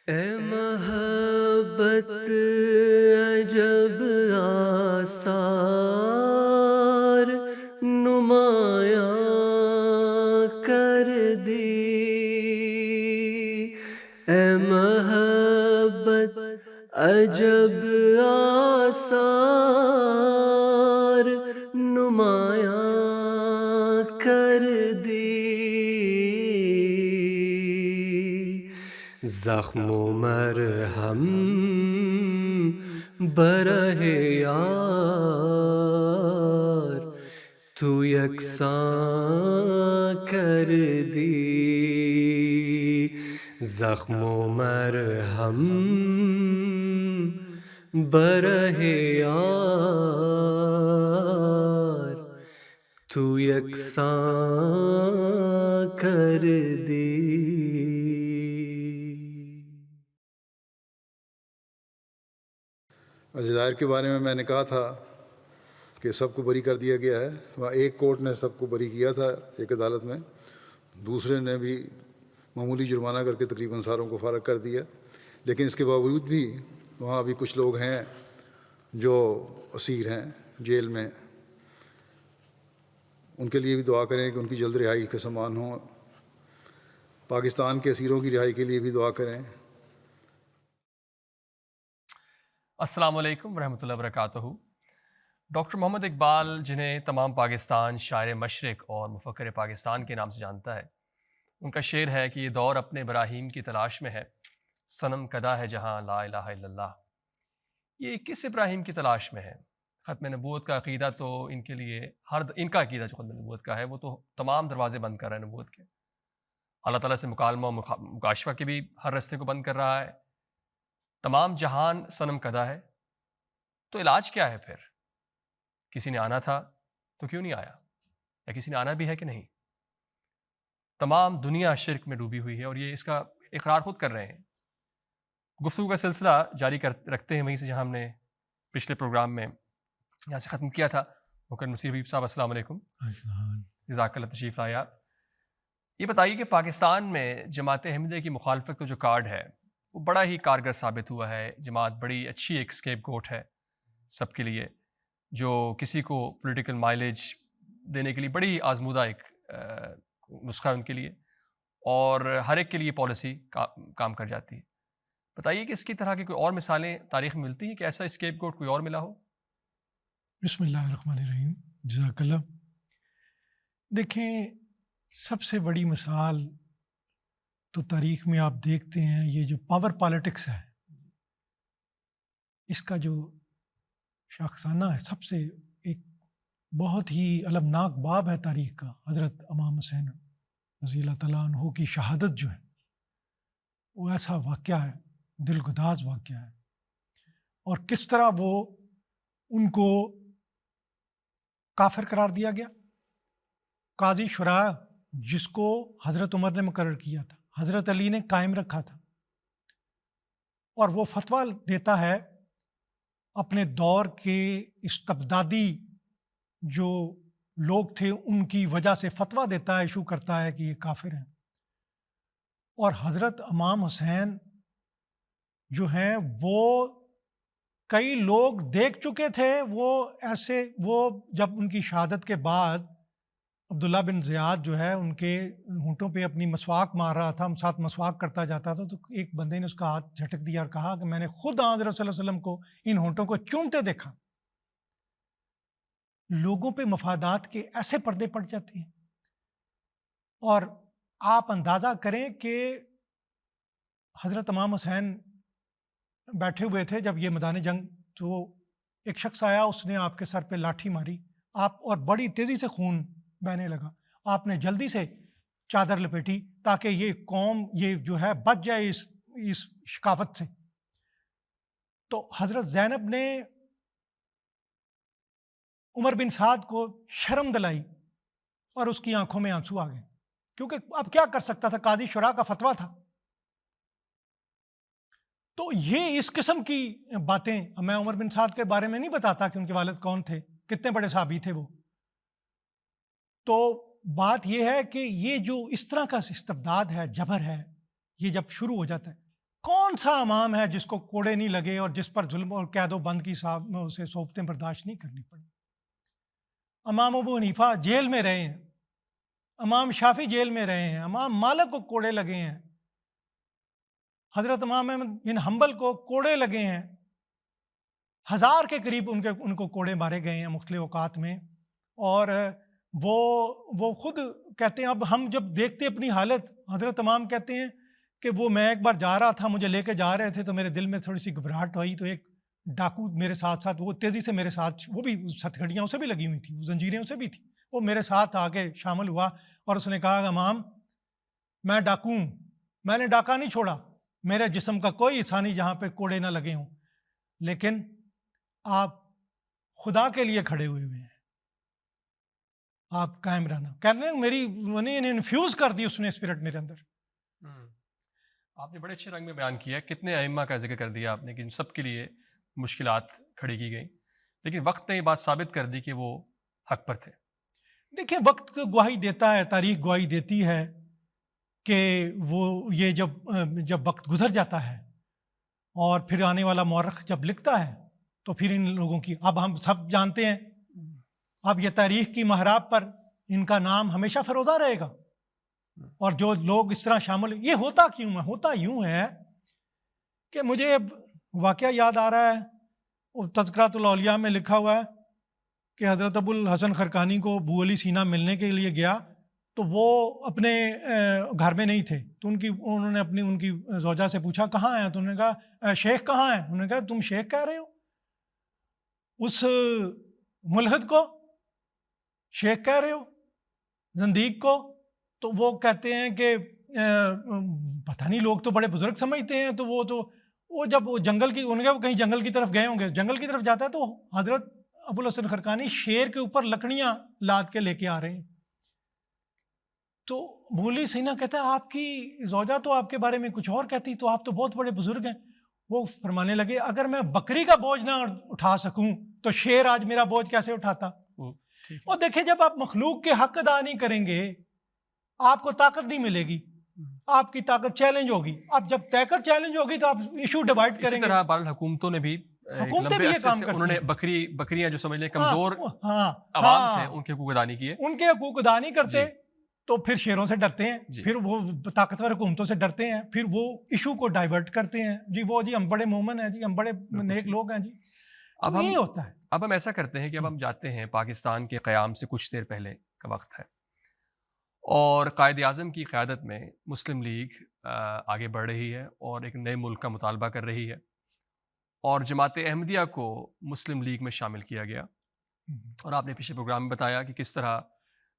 اے محبت عجب آثار نمایاں کر دی، اے محبت عجب آثار نمایاں کر دی، زخم و مرہم برہ یار تو یکساں کر دی، زخم و مرہم برہ یار تو یکساں کر دی۔ الجزائر کے بارے میں نے کہا تھا کہ سب کو بری کر دیا گیا ہے، وہاں ایک کورٹ نے سب کو بری کیا تھا ایک عدالت میں، دوسرے نے بھی معمولی جرمانہ کر کے تقریباً ساروں کو فارغ کر دیا، لیکن اس کے باوجود بھی وہاں ابھی کچھ لوگ ہیں جو اسیر ہیں جیل میں، ان کے لیے بھی دعا کریں کہ ان کی جلد رہائی کا سامان ہو، پاکستان کے اسیروں کی رہائی کے لیے بھی دعا کریں۔ السلام علیکم ورحمۃ اللہ وبرکاتہ۔ ڈاکٹر محمد اقبال، جنہیں تمام پاکستان شاعر مشرق اور مفکر پاکستان کے نام سے جانتا ہے، ان کا شعر ہے کہ یہ دور اپنے ابراہیم کی تلاش میں ہے، صنم کدا ہے جہاں لا الہ الا اللہ۔ یہ کس ابراہیم کی تلاش میں ہے؟ ختم نبوت کا عقیدہ تو ان کے لیے ان کا عقیدہ جو ختم نبوت کا ہے وہ تو تمام دروازے بند کر رہا ہے نبوت کے، اللہ تعالیٰ سے مکالمہ و مکاشفہ کے بھی ہر رستے کو بند کر رہا ہے، تمام جہان صنم کدا ہے۔ تو علاج کیا ہے پھر؟ کسی نے آنا تھا تو کیوں نہیں آیا؟ یا کسی نے آنا بھی ہے کہ نہیں؟ تمام دنیا شرک میں ڈوبی ہوئی ہے اور یہ اس کا اقرار خود کر رہے ہیں۔ گفتگو کا سلسلہ جاری رکھتے ہیں وہیں سے جہاں ہم نے پچھلے پروگرام میں یہاں سے ختم کیا تھا۔ مکرم نصیر حبیب صاحب السلام علیکم۔ جزاک اللہ تشریف لایا۔ یہ بتائیے کہ پاکستان میں جماعت احمدیہ کی مخالفت کا جو کارڈ ہے وہ بڑا ہی کارگر ثابت ہوا ہے۔ جماعت بڑی اچھی ایک اسکیپ گوٹ ہے سب کے لیے، جو کسی کو پولیٹیکل مائلیج دینے کے لیے بڑی آزمودہ ایک نسخہ ہے ان کے لیے، اور ہر ایک کے لیے پالیسی کام کر جاتی ہے۔ بتائیے کہ اس کی طرح کی کوئی اور مثالیں تاریخ میں ملتی ہیں کہ ایسا اسکیپ گوٹ کوئی اور ملا ہو؟ بسم اللہ الرحمن الرحیم، جزاک اللہ۔ دیکھیں، سب سے بڑی مثال تو تاریخ میں آپ دیکھتے ہیں یہ جو پاور پالیٹکس ہے، اس کا جو شاخسانہ ہے، سب سے ایک بہت ہی المناک باب ہے تاریخ کا، حضرت امام حسین رضی اللہ تعالیٰ عنہ کی شہادت جو ہے وہ ایسا واقعہ ہے، دلگداز واقعہ ہے، اور کس طرح وہ ان کو کافر قرار دیا گیا۔ قاضی شرح جس کو حضرت عمر نے مقرر کیا تھا، حضرت علی نے قائم رکھا تھا، اور وہ فتویٰ دیتا ہے اپنے دور کے استبدادی جو لوگ تھے ان کی وجہ سے، فتویٰ دیتا ہے، ایشو کرتا ہے کہ یہ کافر ہیں۔ اور حضرت امام حسین جو ہیں وہ کئی لوگ دیکھ چکے تھے، وہ جب ان کی شہادت کے بعد عبداللہ بن زیاد جو ہے ان کے ہونٹوں پہ اپنی مسواک مار رہا تھا، ساتھ مسواک کرتا جاتا تھا، تو ایک بندے نے اس کا ہاتھ جھٹک دیا اور کہا کہ میں نے خود حضرت صلی اللہ علیہ وسلم کو ان ہونٹوں کو چومتے دیکھا۔ لوگوں پہ مفادات کے ایسے پردے پڑ جاتے ہیں، اور آپ اندازہ کریں کہ حضرت امام حسین بیٹھے ہوئے تھے جب یہ میدان جنگ، تو ایک شخص آیا، اس نے آپ کے سر پہ لاٹھی ماری، اور بڑی تیزی سے خون بہنے لگا۔ آپ نے جلدی سے چادر لپیٹی تاکہ یہ قوم یہ جو ہے بچ جائے اس شکافت سے۔ تو حضرت زینب نے عمر بن سعد کو شرم دلائی اور اس کی آنکھوں میں آنسو آ گئے، کیونکہ اب کیا کر سکتا تھا، قاضی شرح کا فتویٰ تھا۔ تو یہ اس قسم کی باتیں، میں عمر بن سعد کے بارے میں نہیں بتاتا کہ ان کے والد کون تھے، کتنے بڑے صحابی تھے وہ۔ تو بات یہ ہے کہ یہ جو اس طرح کا استبداد ہے، جبر ہے، یہ جب شروع ہو جاتا ہے، کون سا امام ہے جس کو کوڑے نہیں لگے اور جس پر ظلم اور قید و بند کی اسے صحبتیں برداشت نہیں کرنی پڑی؟ امام ابو حنیفہ جیل میں رہے ہیں، امام شافعی جیل میں رہے ہیں، امام مالک کو کوڑے لگے ہیں، حضرت امام احمد بن حنبل کو کوڑے لگے ہیں، 1000 کے قریب ان کو کوڑے مارے گئے ہیں مختلف اوقات میں. اور وہ خود کہتے ہیں، اب ہم جب دیکھتے اپنی حالت، حضرت امام کہتے ہیں کہ وہ میں ایک بار جا رہا تھا، مجھے لے کے جا رہے تھے تو میرے دل میں تھوڑی سی گھبراہٹ ہوئی، تو ایک ڈاکو میرے ساتھ وہ تیزی سے میرے ساتھ، وہ بھی ہتھکڑیاں اسے بھی لگی ہوئی تھیں، زنجیریں اسے بھی تھیں، وہ میرے ساتھ آ کے شامل ہوا اور اس نے کہا امام میں ڈاکو ہوں، میں نے ڈاکہ نہیں چھوڑا، میرے جسم کا کوئی حصہ نہیں جہاں پہ کوڑے نہ لگے ہوں، لیکن آپ خدا کے لیے کھڑے ہوئے ہیں، آپ قائم رہنا. کہنے میری انفیوز کر دی اس نے اسپرٹ میرے اندر. آپ نے بڑے اچھے رنگ میں بیان کیا، کتنے ائمہ کا ذکر کر دیا آپ نے کہ ان سب کے لیے مشکلات کھڑی کی گئیں، لیکن وقت نے یہ بات ثابت کر دی کہ وہ حق پر تھے. دیکھیں وقت گواہی دیتا ہے، تاریخ گواہی دیتی ہے کہ وہ یہ جب وقت گزر جاتا ہے اور پھر آنے والا مورخ جب لکھتا ہے تو پھر ان لوگوں کی، اب ہم سب جانتے ہیں، اب یہ تاریخ کی محراب پر ان کا نام ہمیشہ فروزہ رہے گا. اور جو لوگ اس طرح شامل، یہ ہوتا کیوں ہے؟ ہوتا یوں ہے کہ مجھے اب واقعہ یاد آ رہا ہے، تذکرۃ الاولیاء میں لکھا ہوا ہے کہ حضرت ابو الحسن خرقانی کو ابو علی سینا ملنے کے لیے گیا تو وہ اپنے گھر میں نہیں تھے، تو انہوں نے ان کی زوجہ سے پوچھا کہاں ہیں، تو انہوں نے کہا شیخ کہاں ہیں؟ انہوں نے کہا تم شیخ کہہ رہے ہو اس ملحد کو، شیخ کہہ رہے ہو زندیق کو؟ تو وہ کہتے ہیں کہ پتہ نہیں، لوگ تو بڑے بزرگ سمجھتے ہیں، تو وہ جب وہ جنگل کی، انہوں نے کہا وہ کہیں جنگل کی طرف گئے ہوں گے، جنگل کی طرف جاتا ہے تو حضرت ابو الحسن خرقانی شیر کے اوپر لکڑیاں لاد کے لے کے آ رہے ہیں. تو ابو علی سینا کہتا ہے آپ کی زوجہ تو آپ کے بارے میں کچھ اور کہتی، تو آپ تو بہت بڑے بزرگ ہیں. وہ فرمانے لگے اگر میں بکری کا بوجھ نہ اٹھا سکوں تو شیر آج میرا بوجھ کیسے اٹھاتا. اور دیکھیں جب آپ مخلوق کے حق ادا نہیں کریں گے آپ کو طاقت نہیں ملے گی، آپ کی طاقت چیلنج ہوگی. اب جب طاقت چیلنج ہوگی تو آپ ایشو ڈیوائڈ کریں گے. اسی طرح بہرحال حکومتوں نے بھی حکومتیں یہ کام کرتی ہیں، انہوں نے بکریاں جو سمجھ لیں کمزور عوام تھے ان کے حقوق ادا نہیں کیے، ان کے حقوق ادا نہیں کرتے تو پھر شیروں سے ڈرتے ہیں، پھر وہ طاقتور حکومتوں سے ڈرتے ہیں، پھر وہ ایشو کو ڈائیورٹ کرتے ہیں، جی ہم بڑے مومن ہیں، جی ہم بڑے نیک لوگ ہیں. جی اب یہ ہوتا ہے. اب ہم ایسا کرتے ہیں کہ اب ہم جاتے ہیں پاکستان کے قیام سے کچھ دیر پہلے کا وقت ہے، اور قائد اعظم کی قیادت میں مسلم لیگ آگے بڑھ رہی ہے اور ایک نئے ملک کا مطالبہ کر رہی ہے، اور جماعت احمدیہ کو مسلم لیگ میں شامل کیا گیا. اور آپ نے پچھلے پروگرام میں بتایا کہ کس طرح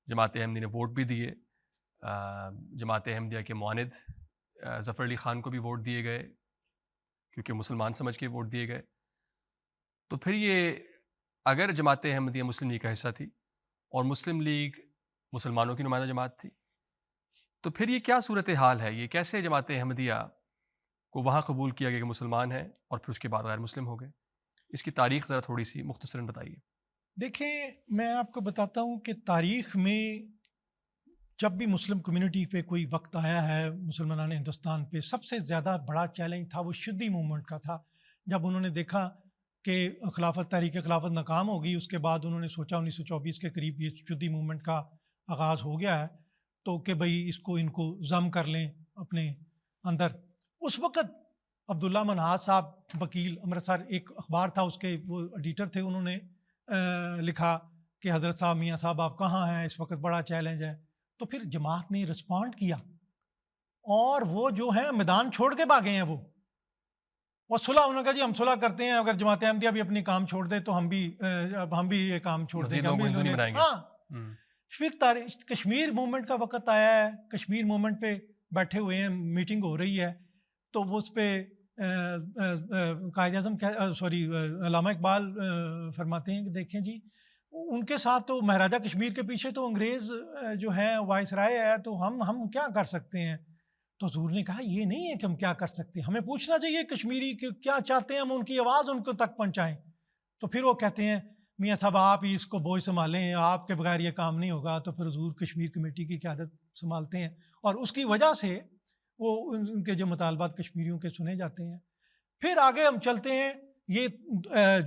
جماعت احمدی نے ووٹ بھی دیے، جماعت احمدیہ کے معاند ظفر علی خان کو بھی ووٹ دیے گئے کیونکہ مسلمان سمجھ کے ووٹ دیے گئے. تو پھر یہ اگر جماعت احمدیہ مسلم لیگ کا حصہ تھی اور مسلم لیگ مسلمانوں کی نمائندہ جماعت تھی، تو پھر یہ کیا صورتحال ہے؟ یہ کیسے جماعت احمدیہ کو وہاں قبول کیا گیا کہ مسلمان ہیں اور پھر اس کے بعد غیر مسلم ہو گئے؟ اس کی تاریخ ذرا تھوڑی سی مختصراً بتائیے. دیکھیں میں آپ کو بتاتا ہوں کہ تاریخ میں جب بھی مسلم کمیونٹی پہ کوئی وقت آیا ہے، مسلمان ہندوستان پہ سب سے زیادہ بڑا چیلنج تھا وہ شدی موومنٹ کا تھا. جب انہوں نے دیکھا کہ تحریک خلافت ناکام ہوگی، اس کے بعد انہوں نے سوچا 1924 کے قریب یہ شدی موومنٹ کا آغاز ہو گیا ہے تو کہ بھئی ان کو ضم کر لیں اپنے اندر. اس وقت عبداللہ منہاس صاحب وکیل امرتسر، ایک اخبار تھا اس کے وہ ایڈیٹر تھے، انہوں نے لکھا کہ حضرت صاحب میاں صاحب آپ کہاں ہیں، اس وقت بڑا چیلنج ہے. تو پھر جماعت نے رسپونڈ کیا اور وہ جو ہیں میدان چھوڑ کے بھاگے ہیں، وہ صلح، انہوں نے کہا جی ہم صلح کرتے ہیں، اگر جماعت احمدیہ بھی اپنی کام چھوڑ دے تو ہم بھی یہ کام چھوڑ دیں گے. ہاں پھر کشمیر موومنٹ کا وقت آیا ہے، کشمیر موومنٹ پہ بیٹھے ہوئے ہیں، میٹنگ ہو رہی ہے، تو وہ اس پہ قائد اعظم علامہ اقبال فرماتے ہیں کہ دیکھیں جی ان کے ساتھ تو مہاراجہ کشمیر کے پیچھے تو انگریز جو ہے وائس رائے ہے، تو ہم کیا کر سکتے ہیں. تو حضور نے کہا یہ نہیں ہے کہ ہم کیا کر سکتے، ہمیں پوچھنا چاہیے کشمیری کیا چاہتے ہیں، ہم ان کی آواز ان کو تک پہنچائیں. تو پھر وہ کہتے ہیں میاں صاحب آپ ہی اس کو بوجھ سنبھالیں، آپ کے بغیر یہ کام نہیں ہوگا. تو پھر حضور کشمیر کمیٹی کی قیادت سنبھالتے ہیں، اور اس کی وجہ سے وہ ان کے جو مطالبات کشمیریوں کے سنے جاتے ہیں. پھر آگے ہم چلتے ہیں. یہ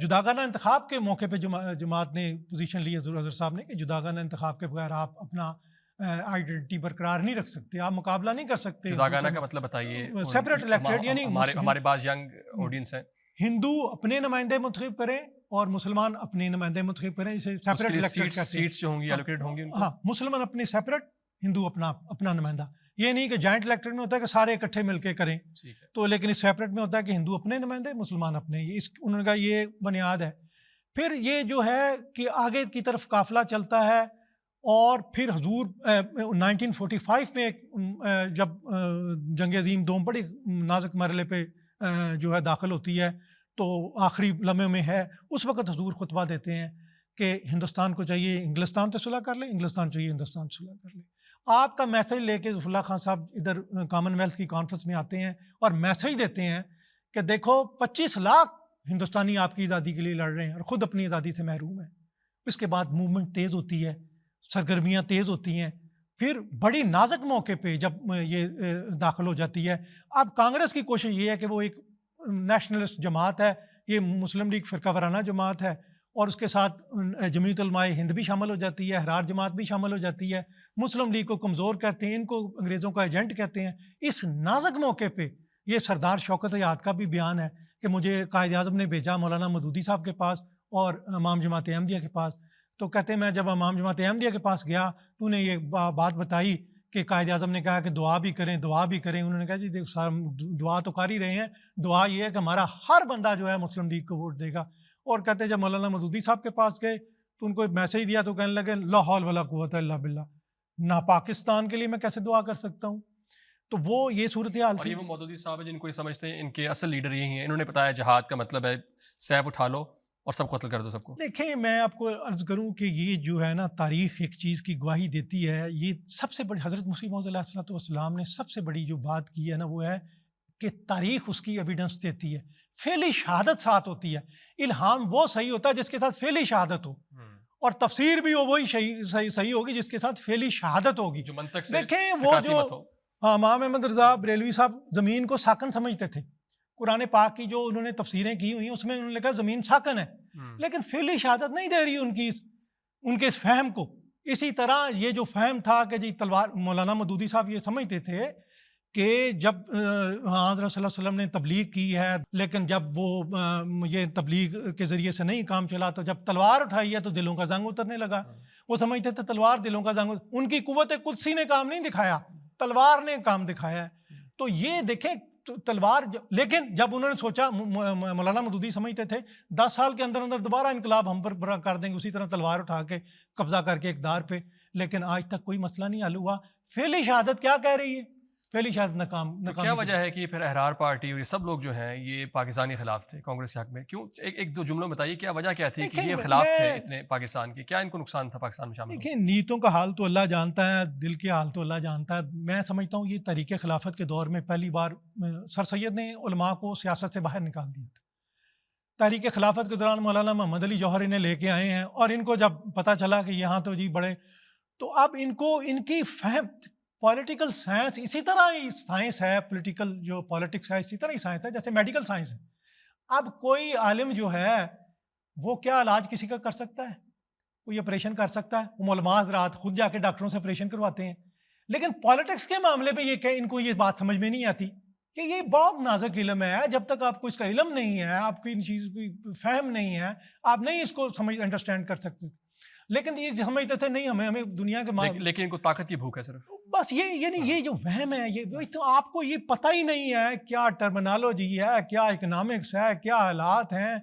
جداگانہ انتخاب کے موقع پہ جماعت نے پوزیشن لی اظہر صاحب نے کہ جداگانہ انتخاب کے بغیر آپ اپنا آئیڈینٹی برقرار نہیں رکھ سکتے, آپ مقابلہ نہیں کر سکتے. جداگانہ کا مطلب بتائیے. سیپریٹ الیکٹڈ, یعنی ہمارے پاس ینگ آڈینس ہے, ہندو اپنے نمائندے منتخب کریں اور مسلمان اپنے نمائندے منتخب کریں, اسے سیپریٹ الیکٹڈ کہتے ہیں. سیٹس جو ہوں گی الوکیٹ ہوں گی. ہاں, مسلمان اپنے سیپریٹ, ہندو اپنا نمائندہ. یہ نہیں کہ جوائنٹ الیکٹڈ میں ہوتا ہے کہ سارے اکٹھے مل کے کریں, تو لیکن اس سیپریٹ میں ہوتا ہے کہ ہندو اپنے نمائندے, مسلمان اپنے. انہوں نے کہا یہ بنیاد ہے. پھر یہ جو ہے کہ آگے کی طرف قافلہ چلتا ہے, اور پھر حضور 1945 میں جب جنگ عظیم دوم بڑی نازک مرحلے پہ جو ہے داخل ہوتی ہے, تو آخری لمحے میں ہے, اس وقت حضور خطبہ دیتے ہیں کہ ہندوستان کو چاہیے انگلستان سے صلح کر لے, انگلستان چاہیے ہندوستان سے صلح کر لے. آپ کا میسیج لے کے ظفر اللہ خان صاحب ادھر کامن ویلتھ کی کانفرنس میں آتے ہیں اور میسیج دیتے ہیں کہ دیکھو 25 لاکھ ہندوستانی آپ کی آزادی کے لیے لڑ رہے ہیں اور خود اپنی آزادی سے محروم ہیں. اس کے بعد موومنٹ تیز ہوتی ہے, سرگرمیاں تیز ہوتی ہیں. پھر بڑی نازک موقع پہ جب یہ داخل ہو جاتی ہے, اب کانگریس کی کوشش یہ ہے کہ وہ ایک نیشنلسٹ جماعت ہے, یہ مسلم لیگ فرقہ وارانہ جماعت ہے, اور اس کے ساتھ جمعیت علماء ہند بھی شامل ہو جاتی ہے, احرار جماعت بھی شامل ہو جاتی ہے. مسلم لیگ کو کمزور کہتے ہیں, ان کو انگریزوں کا ایجنٹ کہتے ہیں. اس نازک موقع پہ یہ سردار شوکت حیات کا بھی بیان ہے کہ مجھے قائد اعظم نے بھیجا مولانا مودودی صاحب کے پاس اور امام جماعت احمدیہ کے پاس. تو کہتے ہیں میں جب امام جماعت احمدیہ کے پاس گیا تو انہیں یہ بات بتائی کہ قائد اعظم نے کہا کہ دعا بھی کریں, دعا بھی کریں. انہوں نے کہا جی دعا تو کر ہی رہے ہیں, دعا یہ ہے کہ ہمارا ہر بندہ جو ہے مسلم لیگ کو ووٹ دے گا. اور کہتے ہیں جب مولانا مودودی صاحب کے پاس گئے تو ان کو ایک میسیج دیا تو کہنے لگے لا حول ولا قوت الا باللہ, نہ پاکستان کے لیے میں کیسے دعا کر سکتا ہوں. تو وہ یہ صورتحال تھی. اور یہ وہ مودودی صاحب ہیں جن کو یہ سمجھتے ہیں ان کے اصل لیڈر یہی ہیں. انہوں نے بتایا جہاد کا مطلب ہے سیف اٹھا لو اور سب قتل کر دو سب کو. دیکھیں میں آپ کو عرض کروں کہ یہ جو ہے نا تاریخ ایک چیز کی گواہی دیتی ہے. یہ سب سے بڑی حضرت مسیح موعود علیہ الصلوۃ والسلام نے سب سے بڑی جو بات کی ہے نا وہ ہے کہ تاریخ اس کی ایویڈنس دیتی ہے, فعلی شہادت ساتھ ہوتی ہے. الہام وہ صحیح ہوتا ہے جس کے ساتھ فعلی شہادت ہو, اور تفسیر بھی وہی صحیح ہوگی جس کے ساتھ فعلی شہادت ہوگی. جو منطق سے دیکھیں وہ جو امام احمد رضا بریلوی صاحب زمین کو ساکن سمجھتے تھے. قرآن پاک کی جو انہوں نے تفسیریں کی ہوئی ہیں اس میں انہوں نے کہا زمین ساکن ہے, لیکن فعلی شہادت نہیں دے رہی ان کے اس فہم کو. اسی طرح یہ جو فہم تھا کہ جی تلوار, مولانا مودودی صاحب یہ سمجھتے تھے کہ جب حضرت صلی اللہ علیہ وسلم نے تبلیغ کی ہے, لیکن جب وہ یہ تبلیغ کے ذریعے سے نہیں کام چلا تو جب تلوار اٹھائی ہے تو دلوں کا زنگ اترنے لگا. وہ سمجھتے تھے تلوار دلوں کا زنگ, ان کی قوت قدسی نے کام نہیں دکھایا, تلوار نے کام دکھایا ہے. تو یہ دیکھیں تلوار, لیکن جب انہوں نے سوچا, مولانا مودودی سمجھتے تھے 10 سال کے اندر اندر دوبارہ انقلاب ہم پر کر دیں گے اسی طرح تلوار اٹھا کے قبضہ کر کے اقتدار پہ, لیکن آج تک کوئی مسئلہ نہیں حل ہوا. فعلی شہادت کیا کہہ رہی ہے, فعلی شہادت ناکام. کیا وجہ ہے کہ پھر احرار پارٹی اور یہ سب لوگ جو ہیں یہ پاکستانی خلاف تھے کانگریس کے حق میں؟ کیوں, ایک دو جملوں بتائیے کیا وجہ کیا تھی کہ یہ خلاف تھے اتنے پاکستان کے, کیا ان کو نقصان تھا پاکستان میں شامل؟ دیکھیں نیتوں کا حال تو اللہ جانتا ہے, دل کے حال تو اللہ جانتا ہے. میں سمجھتا ہوں یہ تحریک خلافت کے دور میں پہلی بار سر سید نے علماء کو سیاست سے باہر نکال دیا تھا. تحریک خلافت کے دوران مولانا محمد علی جوہر انہیں لے کے آئے ہیں, اور ان کو جب پتہ چلا کہ یہاں تو جی بڑے, تو اب ان کو ان کی فہم پولیٹیکل سائنس اسی طرح ہی سائنس ہے, پولیٹیکل جو پالیٹکس ہے اسی طرح ہی سائنس ہے جیسے میڈیکل سائنس ہے. اب کوئی عالم جو ہے وہ کیا علاج کسی کا کر سکتا ہے, کوئی آپریشن کر سکتا ہے, وہ علماء حضرات خود جا کے ڈاکٹروں سے آپریشن کرواتے ہیں. لیکن پالیٹکس کے معاملے پہ یہ کہ ان کو یہ بات سمجھ میں نہیں آتی کہ یہ بہت نازک علم ہے, جب تک آپ کو اس کا علم نہیں ہے, آپ کی ان چیز کی فہم نہیں ہے, آپ نہیں اس کو سمجھ انڈرسٹینڈ کر سکتے. لیکن یہ سمجھتے تھے نہیں ہمیں دنیا کے لیکن ان کو طاقت کی بھوک ہے صرف, بس یہ یعنی یہ جو وہم ہے, یہ تو آپ کو یہ پتہ ہی نہیں ہے کیا ٹرمینالوجی ہے, کیا اکنامکس ہے, کیا حالات ہیں,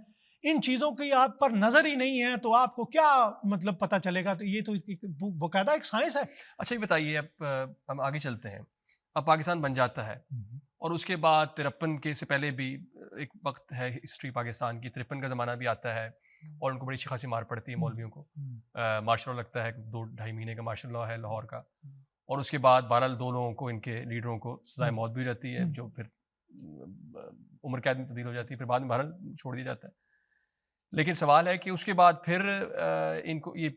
ان چیزوں کی آپ پر نظر ہی نہیں ہے, تو آپ کو کیا مطلب پتہ چلے گا. تو یہ تو باقاعدہ ایک سائنس ہے. اچھا یہ بتائیے, اب ہم آگے چلتے ہیں. اب پاکستان بن جاتا ہے اور اس کے بعد 53 کے سے پہلے بھی ایک وقت ہے ہسٹری پاکستان کی, 53 کا زمانہ بھی آتا ہے اور ان کو بڑی اچھی خاصی مار پڑتی ہے مولویوں کو. مارشل لا لگتا ہے 2-2.5 مہینے کا مارشل لا ہے لاہور کا, اور اس کے بعد بہرحال 2 لوگوں کو, ان کے لیڈروں کو سزائے موت بھی رہتی ہے, جو پھر عمر قید میں تبدیل ہو جاتی ہے, پھر بعد میں بہرحال چھوڑ دیا جاتا ہے. لیکن سوال ہے کہ اس کے بعد پھر ان کو یہ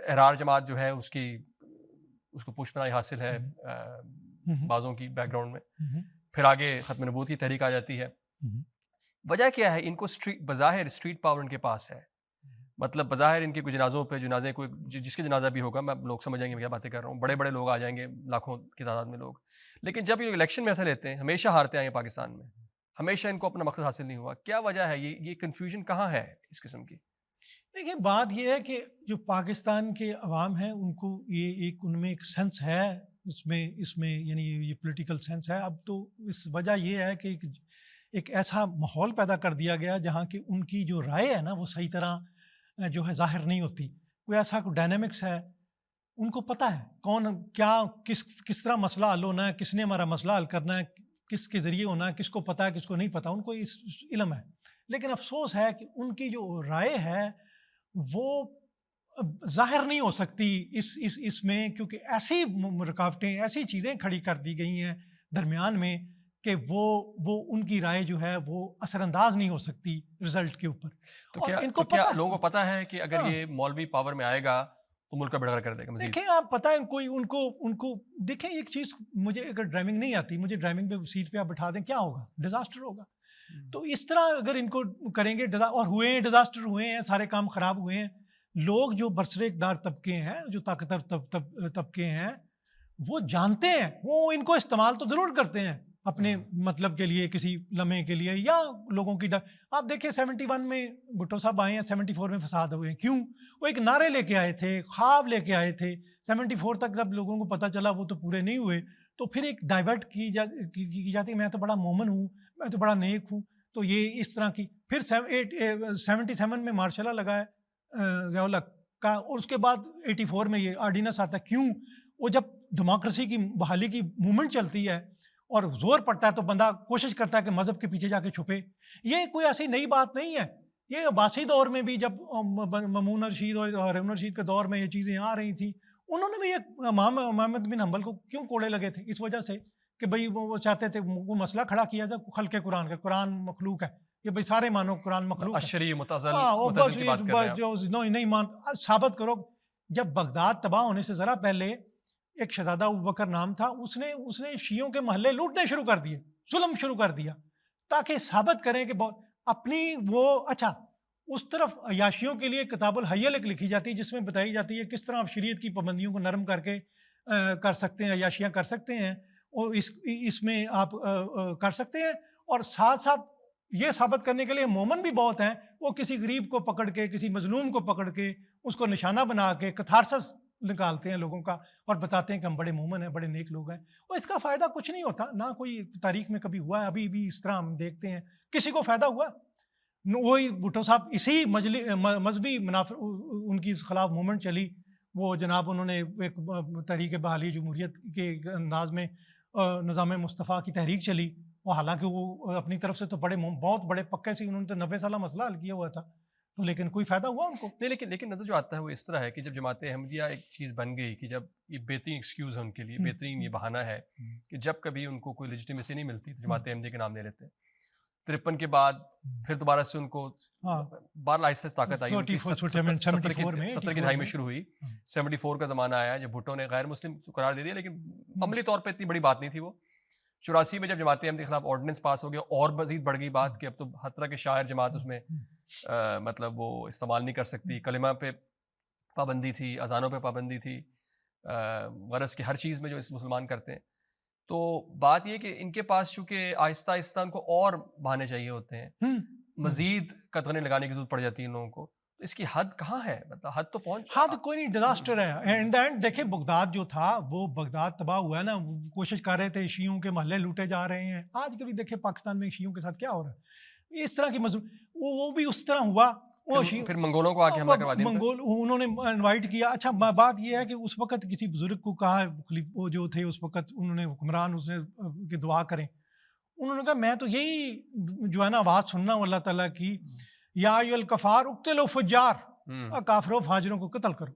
احرار جماعت جو ہے اس کو پشت پناہی حاصل ہے بعضوں کی بیک گراؤنڈ میں، پھر آگے ختم نبوت کی تحریک آ جاتی ہے. وجہ کیا ہے؟ ان کو بظاہر اسٹریٹ پاور ان کے پاس ہے، مطلب بظاہر ان کے کوئی جنازوں پہ جنازے کوئی جس کے جنازہ بھی ہوگا، میں لوگ سمجھ جائیں گے کیا باتیں کر رہا ہوں، بڑے بڑے لوگ آ جائیں گے، لاکھوں کی تعداد میں لوگ. لیکن جب یہ الیکشن میں ایسا لیتے ہیں، ہمیشہ ہارتے آئے ہیں پاکستان میں، ہمیشہ ان کو اپنا مقصد حاصل نہیں ہوا. کیا وجہ ہے؟ یہ کنفیوژن کہاں ہے اس قسم کی؟ دیکھیں بات یہ ہے کہ جو پاکستان کے عوام ہیں ان کو یہ ان میں ایک سینس ہے، اس میں یعنی یہ پولیٹیکل سینس ہے. اب تو اس وجہ یہ ہے کہ ایک ایسا ماحول پیدا کر دیا گیا جہاں کہ ان کی جو رائے ہے نا وہ صحیح طرح جو ہے ظاہر نہیں ہوتی. کوئی ایسا کوئی ڈائنامکس ہے، ان کو پتہ ہے کون کیا کس طرح مسئلہ حل ہونا ہے، کس نے ہمارا مسئلہ حل کرنا ہے، کس کے ذریعے ہونا ہے، کس کو پتہ ہے کس کو نہیں پتہ، ان کو اس علم ہے. لیکن افسوس ہے کہ ان کی جو رائے ہے وہ ظاہر نہیں ہو سکتی اس میں، کیونکہ ایسی رکاوٹیں ایسی چیزیں کھڑی کر دی گئی ہیں درمیان میں کہ وہ ان کی رائے جو ہے وہ اثر انداز نہیں ہو سکتی رزلٹ کے اوپر. تو کیا لوگوں کو پتہ ہے کہ اگر یہ مولوی پاور میں آئے گا تو ملک کا بیڑا غرق کر دے گا مزید؟ دیکھیں آپ پتہ ہے ان کو دیکھیں ایک چیز، مجھے اگر ڈرائیونگ نہیں آتی، مجھے ڈرائیونگ پہ سیٹ پہ آپ بٹھا دیں، کیا ہوگا؟ ڈیزاسٹر ہوگا. تو اس طرح اگر ان کو کریں گے، اور ہوئے ہیں ڈیزاسٹر ہوئے ہیں، سارے کام خراب ہوئے ہیں. لوگ جو برسر اقتدار طبقے ہیں، جو طاقتور طبقے ہیں، وہ جانتے ہیں، وہ ان کو استعمال تو ضرور کرتے ہیں اپنے مطلب کے لیے، کسی لمحے کے لیے، یا لوگوں کی آپ دیکھیں 71 میں بھٹو صاحب آئے ہیں، 74 میں فساد ہوئے ہیں. کیوں؟ وہ ایک نعرے لے کے آئے تھے، خواب لے کے آئے تھے. 74 تک جب لوگوں کو پتہ چلا وہ تو پورے نہیں ہوئے، تو پھر ایک ڈائیورٹ کی جاتی، میں تو بڑا مومن ہوں، میں تو بڑا نیک ہوں. تو یہ اس طرح کی. پھر 77 میں مارشل لا لگا ہے ضیاء الحق کا، اور اس کے بعد 84 میں یہ آرڈیننس آتا ہے. کیوں؟ وہ جب ڈیموکریسی کی بحالی کی موومنٹ چلتی ہے اور زور پڑتا ہے تو بندہ کوشش کرتا ہے کہ مذہب کے پیچھے جا کے چھپے. یہ کوئی ایسی نئی بات نہیں ہے. یہ عباسی دور میں بھی جب مامون رشید اور ہارون رشید کے دور میں یہ چیزیں آ رہی تھیں، انہوں نے بھی ایک امام محمد بن حنبل کو کیوں کوڑے لگے تھے؟ اس وجہ سے کہ بھئی وہ چاہتے تھے وہ مسئلہ کھڑا کیا جائے خلق قرآن کا، قرآن مخلوق ہے، یہ بھئی سارے مانو قرآن مخلوق ہے، اشری متزل کی بات کر رہے ہیں جو نہیں مان ثابت کرو. جب بغداد تباہ ہونے سے ذرا پہلے ایک شہزادہ ابوبکر نام تھا، اس نے شیعوں کے محلے لوٹنے شروع کر دیے، ظلم شروع کر دیا، تاکہ ثابت کریں کہ اپنی وہ اچھا. اس طرف عیاشیوں کے لیے کتاب الحیل ایک لکھی جاتی ہے جس میں بتائی جاتی ہے کس طرح آپ شریعت کی پابندیوں کو نرم کر کے کر سکتے ہیں، عیاشیاں کر سکتے ہیں، اور اس میں آپ کر سکتے ہیں. اور ساتھ ساتھ یہ ثابت کرنے کے لیے مومن بھی بہت ہیں، وہ کسی غریب کو پکڑ کے، کسی مظلوم کو پکڑ کے، اس کو نشانہ بنا کے کتھارسس نکالتے ہیں لوگوں کا، اور بتاتے ہیں کہ ہم بڑے مومن ہیں، بڑے نیک لوگ ہیں. اور اس کا فائدہ کچھ نہیں ہوتا، نہ کوئی تاریخ میں کبھی ہوا ہے، ابھی بھی اس طرح ہم دیکھتے ہیں کسی کو فائدہ ہوا. وہی بھٹو صاحب اسی مذہبی منافع ان کی خلاف موومنٹ چلی، وہ جناب انہوں نے ایک تحریک بحالی جمہوریت کے انداز میں نظام مصطفیٰ کی تحریک چلی، اور حالانکہ وہ اپنی طرف سے تو بہت بڑے پکے سے، انہوں نے تو 90 سالہ مسئلہ حل کیا ہوا تھا، تو لیکن کوئی فائدہ ہوا ان کو نہیں. لیکن نظر جو آتا ہے وہ اس طرح ہے کہ جب جماعت احمدیہ ایک چیز بن گئی کہ جب یہ بہترین ایکسکیوز ہے ان کے لیے، بہترین یہ بہانہ ہے کہ جب کبھی ان کو کوئی لیجیٹیمیسی نہیں ملتی تو جماعت احمدیہ کے نام لے لیتے ہیں. 53 کے بعد پھر دوبارہ سے ان کو بہرحال آہستہ طاقت آئی، 70 کی دہائی میں شروع ہوئی، 74 کا زمانہ آیا جب بھٹو نے غیر مسلم قرار دے دیا، لیکن عملی طور پہ اتنی بڑی بات نہیں تھی وہ. 84 میں جب جماعت احمدیہ کے خلاف آرڈیننس پاس ہو گیا، اور مزید بڑھ گئی بات کہ اب تو ہر طرح کے شاعر جماعت اس میں مطلب وہ استعمال نہیں کر سکتی، کلمہ پہ پابندی تھی، اذانوں پہ پابندی تھی، غرض کی ہر چیز میں جو اس مسلمان کرتے ہیں. تو بات یہ کہ ان کے پاس چونکہ آہستہ آہستہ ان کو اور بہانے چاہیے ہوتے ہیں، مزید قدغنیں لگانے کی ضرورت پڑ جاتی ہے ان لوگوں کو. تو اس کی حد کہاں ہے؟ مطلب حد تو حد کوئی نہیں، ڈیزاسٹر ہے. ان دا اینڈ دیکھیں بغداد جو تھا، وہ بغداد تباہ ہوا ہے نا، کوشش کر رہے تھے شیعوں کے محلے لوٹے جا رہے ہیں. آج کبھی دیکھیں پاکستان میں شیعوں کے ساتھ کیا ہو رہا ہے، اس طرح کی وہ بھی اس طرح ہوا. پھر منگولوں کو آ کے حملہ کروا دیا، منگول انہوں نے انوائٹ کیا. اچھا بات یہ ہے کہ اس وقت کسی بزرگ کو کہا، وہ جو تھے اس وقت انہوں نے حکمران، اس نے کہ دعا کریں، انہوں نے کہا میں تو یہی جو ہے نا آواز سننا ہوں اللہ تعالیٰ کی، یا ایھا الکفار اقتلوا فجار، کافروں فاجروں کو قتل کرو.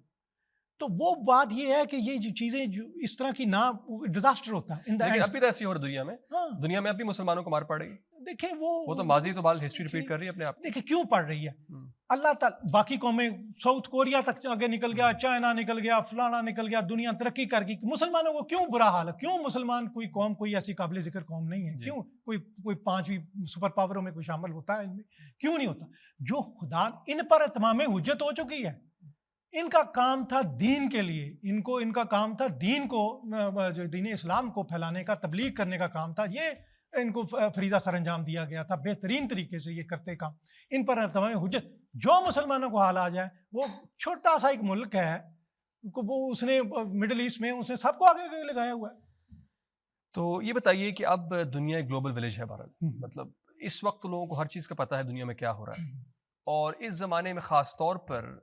تو وہ بات یہ ہے کہ یہ جو چیزیں جو اس طرح کی نہ ڈیزاسٹر ہوتا ہے. لیکن اب بھی تو ایسی ہو رہی دنیا میں اب بھی مسلمانوں کو مار پڑ رہی ہے. دیکھیں وہ تو ماضی تو بال ہسٹری ریپیٹ کر رہی ہے اپنے آپ. دیکھیں کیوں پڑ رہی ہے. اللہ تعالیٰ باقی قومیں ساؤتھ کوریا تک آگے نکل گیا, چائنا نکل گیا, فلانا نکل گیا, دنیا ترقی کر گئی, مسلمانوں کو کیوں برا حال ہے؟ کیوں مسلمان کوئی قوم کوئی ایسی قابل ذکر قوم نہیں ہے؟ کیوں کوئی 5ویں سپر پاوروں میں کوئی شامل ہوتا ہے ان میں؟ کیوں نہیں ہوتا؟ جو خدا ان پر اتمام حجت ہو چکی ہے. ان کا کام تھا دین کے لیے, ان کا کام تھا دین کو, جو دین اسلام کو پھیلانے کا, تبلیغ کرنے کا کام تھا. یہ ان کو فریضہ سر انجام دیا گیا تھا, بہترین طریقے سے یہ کرتے کام. ان پر تمام حجت. جو مسلمانوں کو حال آ جائے, وہ چھوٹا سا ایک ملک ہے, وہ اس نے مڈل ایسٹ میں اس نے سب کو آگے لگایا ہوا ہے. تو یہ بتائیے کہ اب دنیا ایک گلوبل ولیج ہے بہرحال, مطلب اس وقت لوگوں کو ہر چیز کا پتہ ہے دنیا میں کیا ہو رہا ہے, اور اس زمانے میں خاص طور پر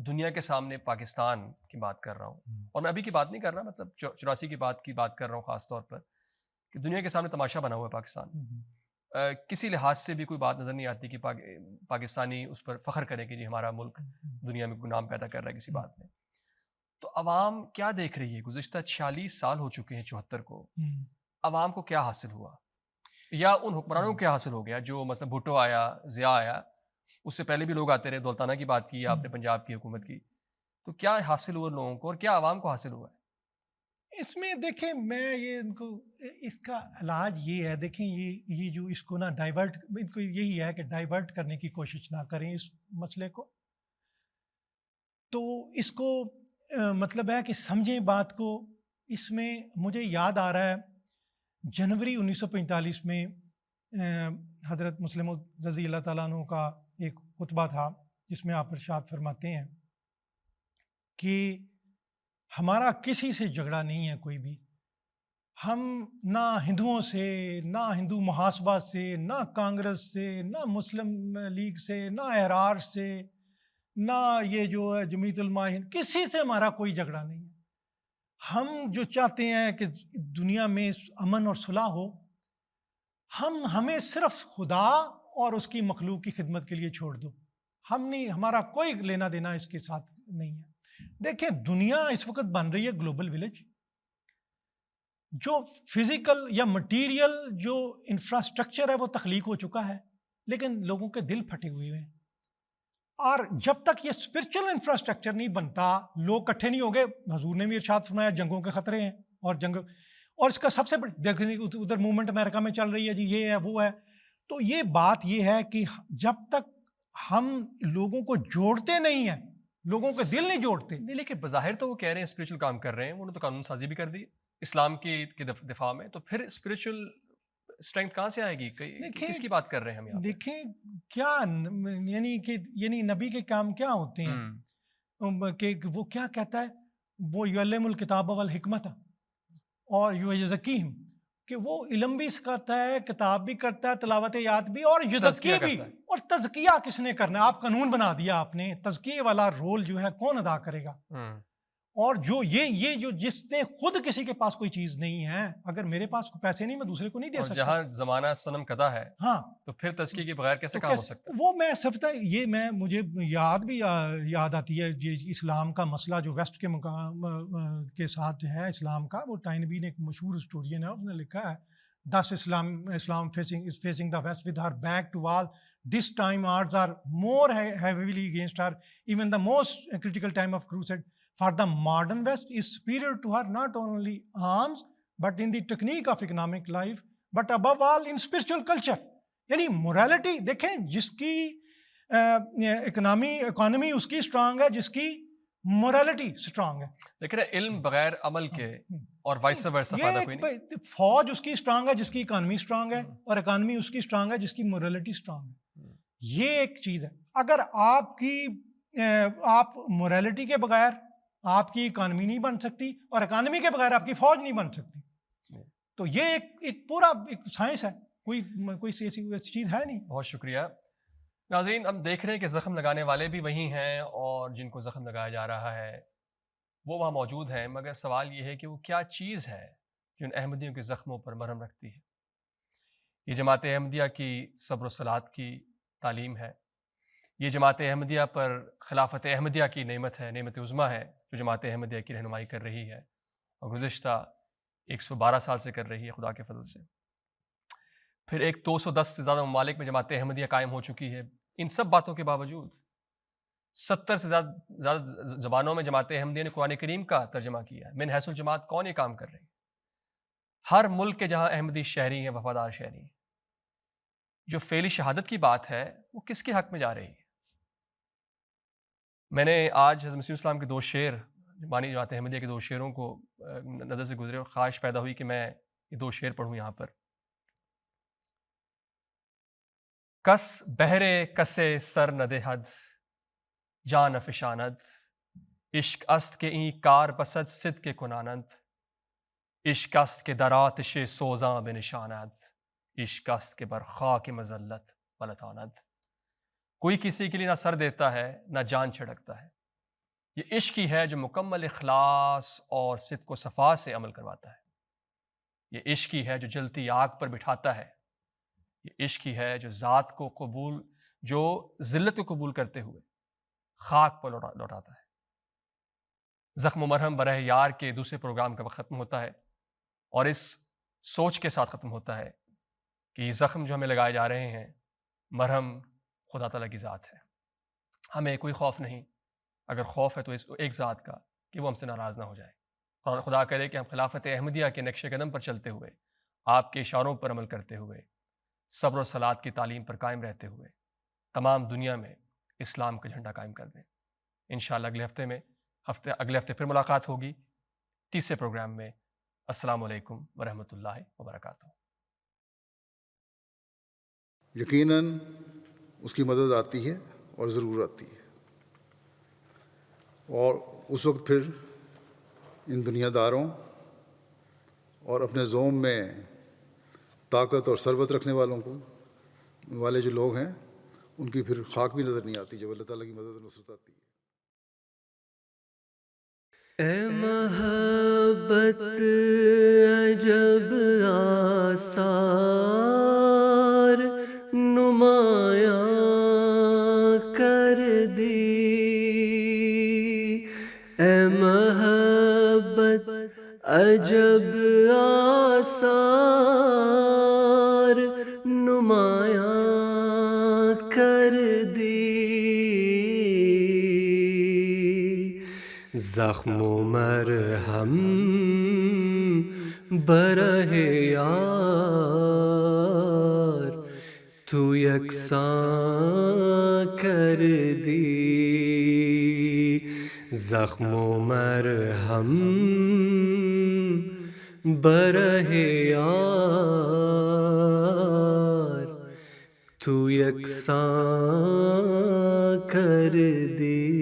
دنیا کے سامنے پاکستان کی بات کر رہا ہوں, اور میں ابھی کی بات نہیں کر رہا, مطلب 84 کی بات کر رہا ہوں خاص طور پر, کہ دنیا کے سامنے تماشا بنا ہوا ہے پاکستان. کسی لحاظ سے بھی کوئی بات نظر نہیں آتی کہ پاکستانی اس پر فخر کرے کہ جی ہمارا ملک دنیا میں کوئی نام پیدا کر رہا ہے کسی بات میں. تو عوام کیا دیکھ رہی ہے؟ گزشتہ 46 سال ہو چکے ہیں, 74 کو. عوام کو کیا حاصل ہوا, یا ان حکمرانوں کو کیا حاصل ہو گیا؟ جو مثلا بھٹو آیا, ضیاء آیا, اس سے پہلے بھی لوگ آتے رہے, دولتانہ کی بات کی آپ نے, پنجاب کی حکومت کی. تو کیا حاصل ہوا لوگوں کو, اور کیا عوام کو حاصل ہوا ہے؟ اس میں دیکھیں, میں یہ ان کو اس کا علاج یہ ہے, دیکھیں یہ جو اس کو نا ڈائیورٹ, ان کو یہی ہے کہ ڈائیورٹ کرنے کی کوشش نہ کریں اس مسئلے کو. تو اس کو مطلب ہے کہ سمجھیں بات کو. اس میں مجھے یاد آ رہا ہے جنوری 1945 میں حضرت مسلم رضی اللہ تعالیٰ عنہ کا ایک خطبہ تھا, جس میں آپ ارشاد فرماتے ہیں کہ ہمارا کسی سے جھگڑا نہیں ہے کوئی بھی. ہم نہ ہندوؤں سے, نہ ہندو محاسبہ سے, نہ کانگریس سے, نہ مسلم لیگ سے, نہ احرار سے, نہ یہ جو ہے جمعیت علماء ہند, کسی سے ہمارا کوئی جھگڑا نہیں ہے. ہم جو چاہتے ہیں کہ دنیا میں امن اور صلح ہو, ہمیں صرف خدا اور اس کی مخلوق کی خدمت کے لیے چھوڑ دو. ہم نہیں, ہمارا کوئی لینا دینا اس کے ساتھ نہیں ہے. دیکھیں دنیا اس وقت بن رہی ہے گلوبل ولیج. جو فزیکل یا مٹیریل جو انفراسٹرکچر ہے وہ تخلیق ہو چکا ہے, لیکن لوگوں کے دل پھٹے ہوئے ہیں. اور جب تک یہ اسپرچل انفراسٹرکچر نہیں بنتا, لوگ اکٹھے نہیں ہو گئے. حضور نے بھی ارشاد فرمایا جنگوں کے خطرے ہیں, اور اس کا سب سے بڑی دیکھیں ادھر موومنٹ امریکہ میں چل رہی ہے جی, یہ ہے وہ ہے. تو یہ بات یہ ہے کہ جب تک ہم لوگوں کو جوڑتے نہیں ہیں, لوگوں کے دل نہیں جوڑتے. نہیں, لیکن بظاہر تو وہ کہہ رہے ہیں اسپریچول کام کر رہے ہیں, انہوں نے تو قانون سازی بھی کر دی اسلام کی دفاع میں. تو پھر اسپریچول اسٹرینتھ کہاں سے آئے گی؟ کس کی بات کر رہے ہیں ہم یہاں؟ دیکھیں کیا یعنی نبی کے کام کیا ہوتے ہیں, کہ وہ کیا کہتا ہے, وہ یعلم الکتاب والحکمت اور یزکیہم, کہ وہ علم بھی سکھاتا ہے, کتاب بھی کرتا ہے, تلاوت یاد بھی, اور یزکی بھی. اور تزکیہ کس نے کرنا ہے؟ آپ قانون بنا دیا آپ نے, تزکیے والا رول جو ہے کون ادا کرے گا؟ اور جو یہ جو جس نے خود کسی کے پاس کوئی چیز نہیں ہے, اگر میرے پاس پیسے نہیں, میں دوسرے کو نہیں دے سکتا. جہاں زمانہ صنم قدا ہے, ہاں, تو پھر تزکیے کے بغیر کیسے کام ہو سکتا ہے؟ وہ میں سمجھتا یہ مجھے یاد آتی ہے اسلام کا مسئلہ جو ویسٹ کے مقام کے ساتھ ہے اسلام کا. وہ ٹائنبی نے ایک مشہور ہسٹورین ہے, اس نے لکھا ہے thus Islam facing the West with her back to wall. This time odds are more heavily against her. Even the most critical time of crusade for the modern West is superior to her, not only arms but in the technique of economic life, but above all in spiritual culture. یعنی morality دیکھیں, جس کی economy اس کی strong ہے, جس کی morality strong ہے. لیکن علم بغیر عمل کے اور وائس ورسا فائدہ کوئی نہیں. فوج اس کی اسٹرانگ ہے جس کی اکانومی اسٹرانگ ہے, اور اکانومی اس کی اسٹرانگ ہے جس کی morality اسٹرانگ ہے. یہ ایک چیز ہے. اگر آپ morality کے بغیر آپ کی اکانومی نہیں بن سکتی, اور اکانومی کے بغیر آپ کی فوج نہیں بن سکتی. تو یہ ایک پورا ایک سائنس ہے, کوئی ایسی چیز ہے نہیں. بہت شکریہ. ناظرین, ہم دیکھ رہے ہیں کہ زخم لگانے والے بھی وہی ہیں, اور جن کو زخم لگایا جا رہا ہے وہ وہاں موجود ہیں. مگر سوال یہ ہے کہ وہ کیا چیز ہے جو ان احمدیوں کے زخموں پر مرہم رکھتی ہے؟ یہ جماعت احمدیہ کی صبر و صلات کی تعلیم ہے. یہ جماعت احمدیہ پر خلافت احمدیہ کی نعمت ہے, نعمت عظمیٰ ہے, جو جماعت احمدیہ کی رہنمائی کر رہی ہے, اور گزشتہ 112 سال سے کر رہی ہے خدا کے فضل سے. پھر ایک 210 سے زیادہ ممالک میں جماعت احمدیہ قائم ہو چکی ہے. ان سب باتوں کے باوجود 70 سے زیادہ زبانوں میں جماعت احمدیہ نے قرآن کریم کا ترجمہ کیا ہے۔ من حیث الجماعت کون یہ کام کر رہے ہیں؟ ہر ملک کے جہاں احمدی شہری ہیں، وفادار شہری ہیں۔ جو فعلی شہادت کی بات ہے وہ کس کے حق میں جا رہی ہے؟ میں نے آج حضرت مسیح السلام کے 2 شعر، بانی جماعت احمدیہ کے 2 شعروں کو نظر سے گزرے اور خواہش پیدا ہوئی کہ میں یہ 2 شعر پڑھوں یہاں پر۔ کس بہرے کسے سر ندے حد جان افشاند، عشق است کے این کار بسد صدق کے کناند، عشق است کے در آتش سوزاں بنشاند، عشق است کے بر خاک مذلت پلٹاند۔ کوئی کسی کے لیے نہ سر دیتا ہے نہ جان چھڑکتا ہے، یہ عشق ہی ہے جو مکمل اخلاص اور صدق و صفا سے عمل کرواتا ہے، یہ عشق ہی ہے جو جلتی آگ پر بٹھاتا ہے، یہ عشق ہی ہے جو ذات کو قبول، جو ذلت کو قبول کرتے ہوئے خاک پر لوٹاتا ہے۔ زخم و مرہم برہ یار کے دوسرے پروگرام کا وقت ختم ہوتا ہے اور اس سوچ کے ساتھ ختم ہوتا ہے کہ یہ زخم جو ہمیں لگائے جا رہے ہیں، مرہم خدا تعالیٰ کی ذات ہے۔ ہمیں کوئی خوف نہیں، اگر خوف ہے تو اس ایک ذات کا کہ وہ ہم سے ناراض نہ ہو جائے۔ خدا کرے کہ ہم خلافت احمدیہ کے نقش قدم پر چلتے ہوئے، آپ کے اشاروں پر عمل کرتے ہوئے، صبر و صلات کی تعلیم پر قائم رہتے ہوئے تمام دنیا میں اسلام کا جھنڈا قائم کر دیں۔ انشاءاللہ اگلے ہفتے پھر ملاقات ہوگی تیسرے پروگرام میں۔ السلام علیکم ورحمۃ اللہ وبرکاتہ۔ یقیناً اس کی مدد آتی ہے اور ضرور آتی ہے، اور اس وقت پھر ان دنیا داروں اور اپنے زوم میں طاقت اور ثروت رکھنے والے جو لوگ ہیں، ان کی پھر خاک بھی نظر نہیں آتی جب اللہ تعالیٰ کی مدد اور نصرت آتی ہے۔ اے محبت عجب آثار نمایاں کر دی، اے محبت عجب آثار نمایاں کر دی، زخم و مرہم برہ یار تو یکساں کر دی، زخم و مرہم برہ یار تو یکساں کر دی۔